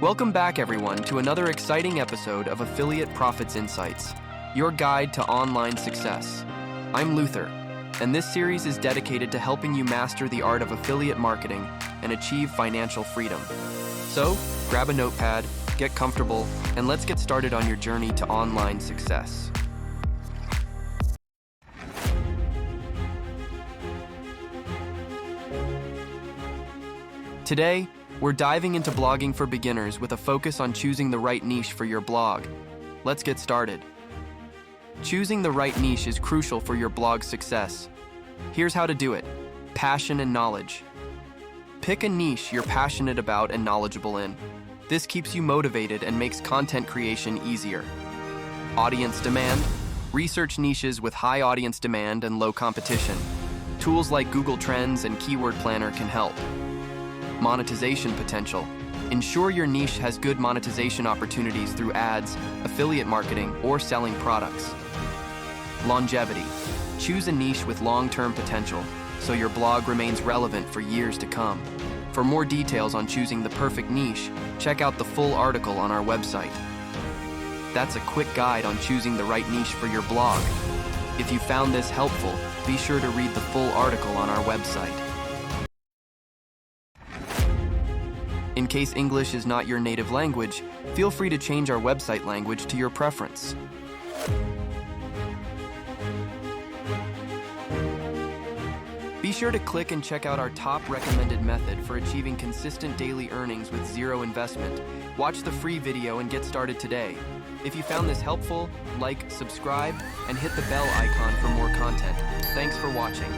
Welcome back, everyone, to another exciting episode of Affiliate Profits Insights, your guide to online success. I'm Luther, and this series is dedicated to helping you master the art of affiliate marketing and achieve financial freedom. So, grab a notepad, get comfortable, and let's get started on your journey to online success. Today, we're diving into blogging for beginners with a focus on choosing the right niche for your blog. Let's get started. Choosing the right niche is crucial for your blog's success. Here's how to do it: passion and knowledge. Pick a niche you're passionate about and knowledgeable in. This keeps you motivated and makes content creation easier. Audience demand. Research niches with high audience demand and low competition. Tools like Google Trends and Keyword Planner can help. Monetization potential. Ensure your niche has good monetization opportunities through ads, affiliate marketing, or selling products. Longevity. Choose a niche with long-term potential so your blog remains relevant for years to come. For more details on choosing the perfect niche, check out the full article on our website. That's a quick guide on choosing the right niche for your blog. If you found this helpful, be sure to read the full article on our website. In case English is not your native language, feel free to change our website language to your preference. Be sure to click and check out our top recommended method for achieving consistent daily earnings with zero investment. Watch the free video and get started today. If you found this helpful, like, subscribe, and hit the bell icon for more content. Thanks for watching.